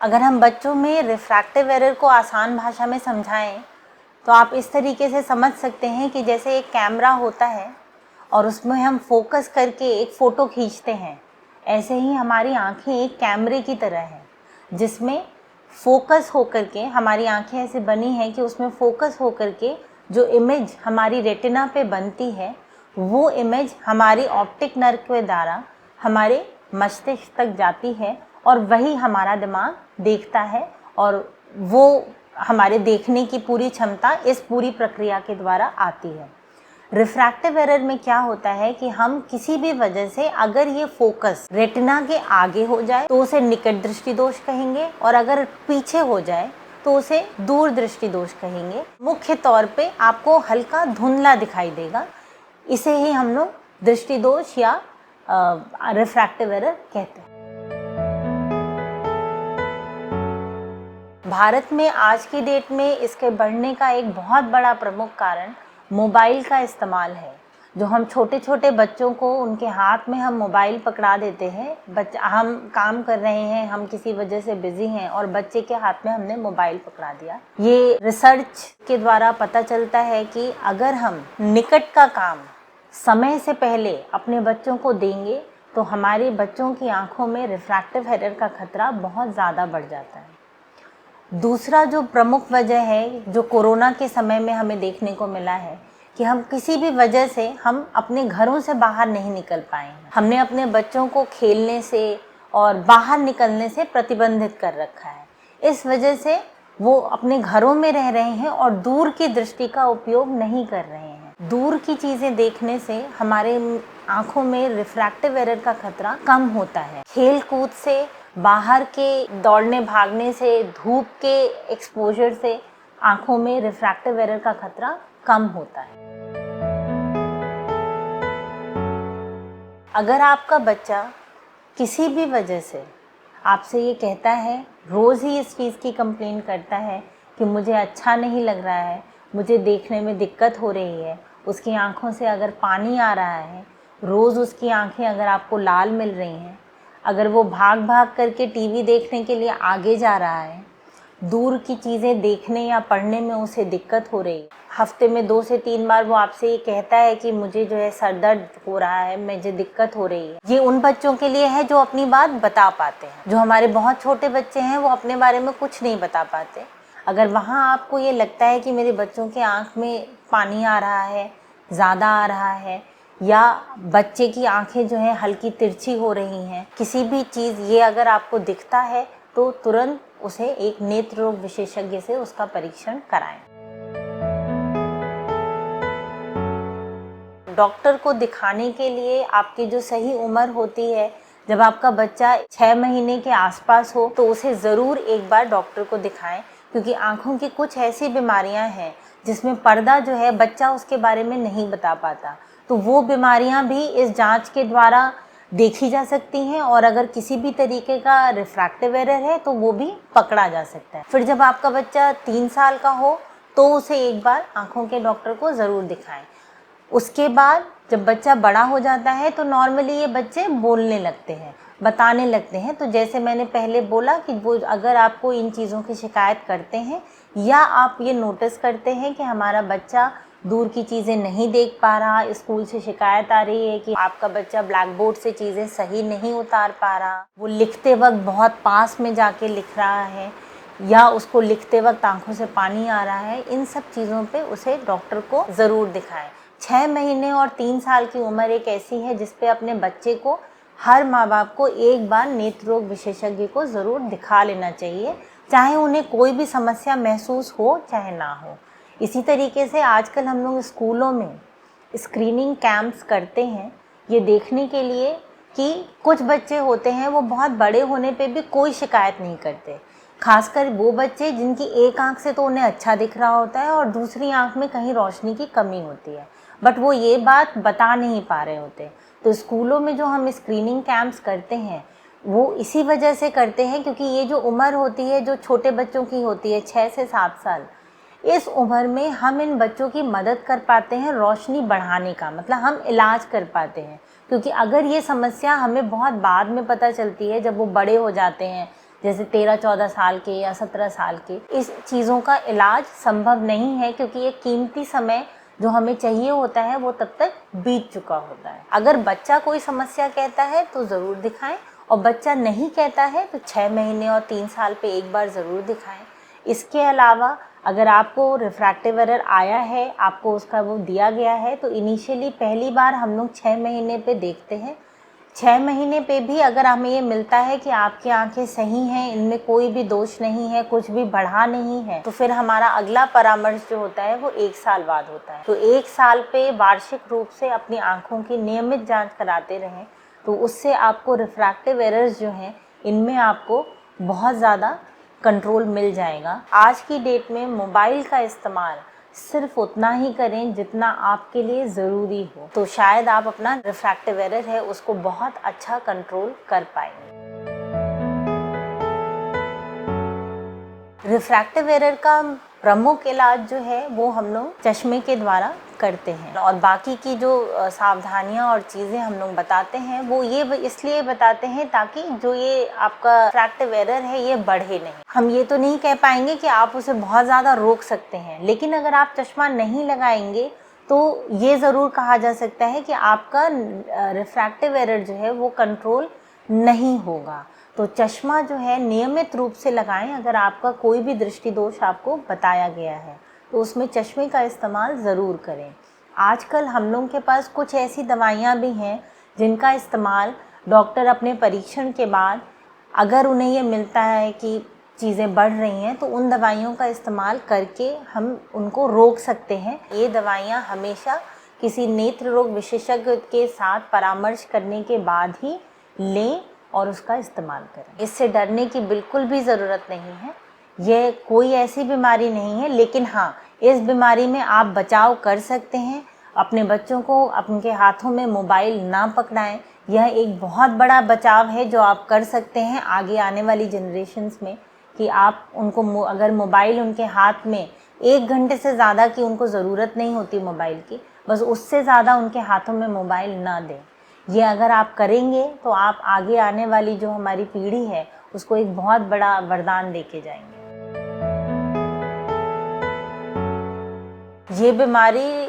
अगर हम बच्चों में रिफ्रैक्टिव एरर को आसान भाषा में समझाएं तो आप इस तरीके से समझ सकते हैं कि जैसे एक कैमरा होता है और उसमें हम फोकस करके एक फ़ोटो खींचते हैं, ऐसे ही हमारी आंखें एक कैमरे की तरह हैं जिसमें फोकस होकर के हमारी आंखें ऐसे बनी हैं कि उसमें फोकस होकर के जो इमेज हमारी रेटिना पे बनती है वो इमेज हमारी ऑप्टिक नर्व के द्वारा हमारे मस्तिष्क तक जाती है और वही हमारा दिमाग देखता है और वो हमारे देखने की पूरी क्षमता इस पूरी प्रक्रिया के द्वारा आती है। रिफ्रैक्टिव एरर में क्या होता है कि हम किसी भी वजह से अगर ये फोकस रेटिना के आगे हो जाए तो उसे निकट दृष्टि दोष कहेंगे और अगर पीछे हो जाए तो उसे दूर दृष्टि दोष कहेंगे। मुख्य तौर पे आपको हल्का धुंधला दिखाई देगा, इसे ही हम लोग दृष्टि दोष या रिफ्रैक्टिव एरर कहते हैं। भारत में आज की डेट में इसके बढ़ने का एक बहुत बड़ा प्रमुख कारण मोबाइल का इस्तेमाल है। जो हम छोटे छोटे बच्चों को उनके हाथ में हम मोबाइल पकड़ा देते हैं, हम काम कर रहे हैं, हम किसी वजह से बिजी हैं और बच्चे के हाथ में हमने मोबाइल पकड़ा दिया। ये रिसर्च के द्वारा पता चलता है कि अगर हम निकट का काम समय से पहले अपने बच्चों को देंगे तो हमारे बच्चों की आंखों में रिफ्रैक्टिव एरर का खतरा बहुत ज़्यादा बढ़ जाता है। दूसरा जो प्रमुख वजह है जो कोरोना के समय में हमें देखने को मिला है कि हम किसी भी वजह से हम अपने घरों से बाहर नहीं निकल पाए हैं। हमने अपने बच्चों को खेलने से और बाहर निकलने से प्रतिबंधित कर रखा है। इस वजह से वो अपने घरों में रह रहे हैं और दूर की दृष्टि का उपयोग नहीं कर रहे हैं। दूर की चीज़ें देखने से हमारे आँखों में रिफ्रैक्टिव एरर का खतरा कम होता है। खेल कूद से, बाहर के दौड़ने भागने से, धूप के एक्सपोजर से आँखों में रिफ्रैक्टिव एरर का खतरा कम होता है। अगर आपका बच्चा किसी भी वजह से आपसे ये कहता है, रोज़ ही इस चीज़ की कंप्लेन करता है कि मुझे अच्छा नहीं लग रहा है, मुझे देखने में दिक्कत हो रही है, उसकी आँखों से अगर पानी आ रहा है, रोज़ उसकी आँखें अगर आपको लाल मिल रही हैं, अगर वो भाग भाग करके टीवी देखने के लिए आगे जा रहा है, दूर की चीज़ें देखने या पढ़ने में उसे दिक्कत हो रही है, हफ्ते में 2 से 3 बार वो आपसे ये कहता है कि मुझे जो है सर दर्द हो रहा है, मुझे दिक्कत हो रही है, ये उन बच्चों के लिए है जो अपनी बात बता पाते हैं। जो हमारे बहुत छोटे बच्चे हैं वो अपने बारे में कुछ नहीं बता पाते। अगर वहाँ आपको ये लगता है कि मेरे बच्चों के आँख में पानी आ रहा है, ज़्यादा आ रहा है, या बच्चे की आंखें जो हैं हल्की तिरछी हो रही हैं, किसी भी चीज़ ये अगर आपको दिखता है तो तुरंत उसे एक नेत्र रोग विशेषज्ञ से उसका परीक्षण कराएं। डॉक्टर को दिखाने के लिए आपकी जो सही उम्र होती है, जब आपका बच्चा 6 महीने के आसपास हो तो उसे ज़रूर एक बार डॉक्टर को दिखाएं, क्योंकि आँखों की कुछ ऐसी बीमारियां हैं जिसमें पर्दा जो है बच्चा उसके बारे में नहीं बता पाता, तो वो बीमारियां भी इस जांच के द्वारा देखी जा सकती हैं और अगर किसी भी तरीके का रिफ्रैक्टिव एरर है तो वो भी पकड़ा जा सकता है। फिर जब आपका बच्चा 3 साल का हो तो उसे एक बार आँखों के डॉक्टर को ज़रूर दिखाएं। उसके बाद जब बच्चा बड़ा हो जाता है तो नॉर्मली ये बच्चे बोलने लगते हैं, बताने लगते हैं। तो जैसे मैंने पहले बोला कि वो अगर आपको इन चीज़ों की शिकायत करते हैं या आप ये नोटिस करते हैं कि हमारा बच्चा दूर की चीज़ें नहीं देख पा रहा, स्कूल से शिकायत आ रही है कि आपका बच्चा ब्लैक बोर्ड से चीज़ें सही नहीं उतार पा रहा, वो लिखते वक्त बहुत पास में जाके लिख रहा है या उसको लिखते वक्त आंखों से पानी आ रहा है, इन सब चीज़ों पे उसे डॉक्टर को ज़रूर दिखाएं। 6 महीने और 3 साल की उम्र एक ऐसी है जिस पे अपने बच्चे को हर माँ बाप को एक बार नेत्र रोग विशेषज्ञ को ज़रूर दिखा लेना चाहिए, चाहे उन्हें कोई भी समस्या महसूस हो चाहे ना हो। इसी तरीके से आजकल हम लोग स्कूलों में स्क्रीनिंग कैंप्स करते हैं ये देखने के लिए कि कुछ बच्चे होते हैं वो बहुत बड़े होने पे भी कोई शिकायत नहीं करते, खासकर वो बच्चे जिनकी एक आंख से तो उन्हें अच्छा दिख रहा होता है और दूसरी आंख में कहीं रोशनी की कमी होती है, बट वो ये बात बता नहीं पा रहे होते। तो स्कूलों में जो हम स्क्रीनिंग कैंप्स करते हैं वो इसी वजह से करते हैं क्योंकि ये जो उम्र होती है जो छोटे बच्चों की होती है 6 से 7 साल, इस उम्र में हम इन बच्चों की मदद कर पाते हैं रोशनी बढ़ाने का, मतलब हम इलाज कर पाते हैं। क्योंकि अगर ये समस्या हमें बहुत बाद में पता चलती है, जब वो बड़े हो जाते हैं जैसे 13-14 साल के या 17 साल के, इस चीज़ों का इलाज संभव नहीं है क्योंकि ये कीमती समय जो हमें चाहिए होता है वो तब तक बीत चुका होता है। अगर बच्चा कोई समस्या कहता है तो ज़रूर दिखाएं, और बच्चा नहीं कहता है तो 6 महीने और 3 साल पे एक बार ज़रूर दिखाएं। इसके अलावा अगर आपको रिफ्रैक्टिव एरर आया है, आपको उसका वो दिया गया है, तो इनिशियली पहली बार हम लोग 6 महीने पे देखते हैं। 6 महीने पे भी अगर हमें ये मिलता है कि आपकी आंखें सही हैं, इनमें कोई भी दोष नहीं है, कुछ भी बढ़ा नहीं है, तो फिर हमारा अगला परामर्श जो होता है वो 1 साल बाद होता है। तो 1 साल पे वार्षिक रूप से अपनी आंखों की नियमित जांच कराते रहें, तो उससे आपको रिफ्रैक्टिव एरर्स जो हैं इनमें आपको बहुत ज़्यादा कंट्रोल मिल जाएगा। आज की डेट में मोबाइल का इस्तेमाल सिर्फ उतना ही करें जितना आपके लिए ज़रूरी हो, तो शायद आप अपना रिफ्रैक्टिव एरर है उसको बहुत अच्छा कंट्रोल कर पाएंगे। रिफ्रैक्टिव एरर का प्रमुख इलाज जो है वो हम लोग चश्मे के द्वारा करते हैं, और बाकी की जो सावधानियां और चीज़ें हम लोग बताते हैं वो ये इसलिए बताते हैं ताकि जो ये आपका रिफ्रैक्टिव एरर है ये बढ़े नहीं। हम ये तो नहीं कह पाएंगे कि आप उसे बहुत ज़्यादा रोक सकते हैं, लेकिन अगर आप चश्मा नहीं लगाएंगे तो ये ज़रूर कहा जा सकता है कि आपका रिफ्रैक्टिव एरर जो है वो कंट्रोल नहीं होगा। तो चश्मा जो है नियमित रूप से लगाएं। अगर आपका कोई भी दृष्टि दोष आपको बताया गया है तो उसमें चश्मे का इस्तेमाल ज़रूर करें। आजकल हम लोगों के पास कुछ ऐसी दवाइयाँ भी हैं जिनका इस्तेमाल डॉक्टर अपने परीक्षण के बाद, अगर उन्हें ये मिलता है कि चीज़ें बढ़ रही हैं, तो उन दवाइयों का इस्तेमाल करके हम उनको रोक सकते हैं। ये दवाइयाँ हमेशा किसी नेत्र रोग विशेषज्ञ के साथ परामर्श करने के बाद ही लें और उसका इस्तेमाल करें। इससे डरने की बिल्कुल भी ज़रूरत नहीं है। यह कोई ऐसी बीमारी नहीं है, लेकिन हाँ, इस बीमारी में आप बचाव कर सकते हैं। अपने बच्चों को उनके हाथों में मोबाइल ना पकड़ाएं। यह एक बहुत बड़ा बचाव है जो आप कर सकते हैं आगे आने वाली जनरेशन्स में, कि आप उनको अगर मोबाइल उनके हाथ में 1 घंटे से ज़्यादा की उनको ज़रूरत नहीं होती मोबाइल की, बस उससे ज़्यादा उनके हाथों में मोबाइल ना दें। ये अगर आप करेंगे तो आप आगे आने वाली जो हमारी पीढ़ी है उसको एक बहुत बड़ा वरदान देके जाएंगे। ये बीमारी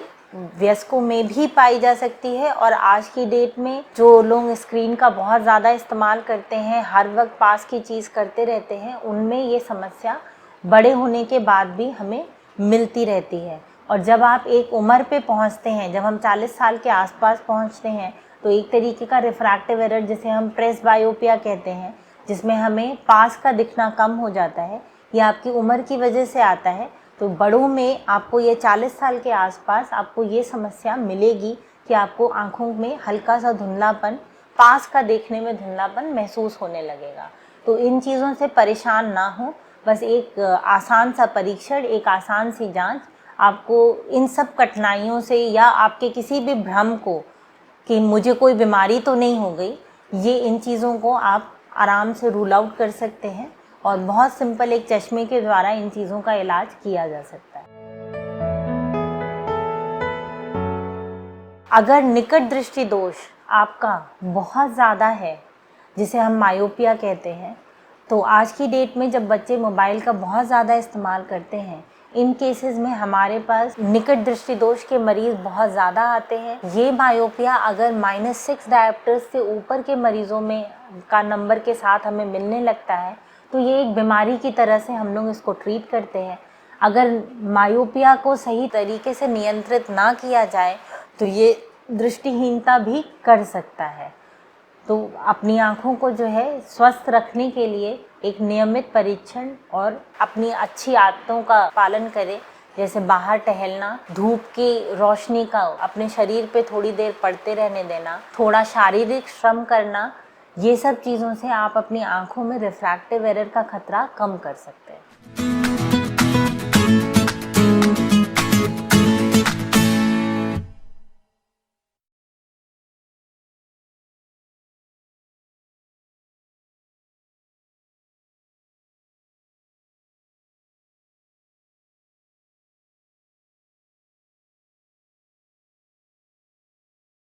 वयस्कों में भी पाई जा सकती है, और आज की डेट में जो लोग स्क्रीन का बहुत ज़्यादा इस्तेमाल करते हैं, हर वक्त पास की चीज़ करते रहते हैं, उनमें ये समस्या बड़े होने के बाद भी हमें मिलती रहती है। और जब आप एक उम्र पे पहुंचते हैं, जब हम 40 साल के आसपास पहुंचते हैं, तो एक तरीके का रिफ्रैक्टिव एरर जिसे हम प्रेसबायोपिया कहते हैं, जिसमें हमें पास का दिखना कम हो जाता है, ये आपकी उम्र की वजह से आता है। तो बड़ों में आपको ये 40 साल के आसपास आपको ये समस्या मिलेगी कि आपको आँखों में हल्का सा धुंधलापन, पास का देखने में धुंधलापन महसूस होने लगेगा। तो इन चीज़ों से परेशान ना हो, बस एक आसान सा परीक्षण, एक आसान सी जांच आपको इन सब कठिनाइयों से या आपके किसी भी भ्रम को कि मुझे कोई बीमारी तो नहीं हो गई, ये इन चीज़ों को आप आराम से रूल आउट कर सकते हैं, और बहुत सिंपल एक चश्मे के द्वारा इन चीज़ों का इलाज किया जा सकता है। अगर निकट दृष्टि दोष आपका बहुत ज़्यादा है, जिसे हम मायोपिया कहते हैं, तो आज की डेट में जब बच्चे मोबाइल का बहुत ज़्यादा इस्तेमाल करते हैं, इन केसेस में हमारे पास निकट दृष्टि दोष के मरीज़ बहुत ज़्यादा आते हैं। ये मायोपिया अगर -6 डायोप्टर्स से ऊपर के मरीज़ों में का नंबर के साथ हमें मिलने लगता है, तो ये एक बीमारी की तरह से हम लोग इसको ट्रीट करते हैं। अगर मायोपिया को सही तरीके से नियंत्रित ना किया जाए तो ये दृष्टिहीनता भी कर सकता है। तो अपनी आँखों को जो है स्वस्थ रखने के लिए एक नियमित परीक्षण और अपनी अच्छी आदतों का पालन करें, जैसे बाहर टहलना, धूप की रोशनी का अपने शरीर पे थोड़ी देर पड़ते रहने देना, थोड़ा शारीरिक श्रम करना। ये सब चीज़ों से आप अपनी आँखों में रिफ्रैक्टिव एरर का खतरा कम कर सकते हैं।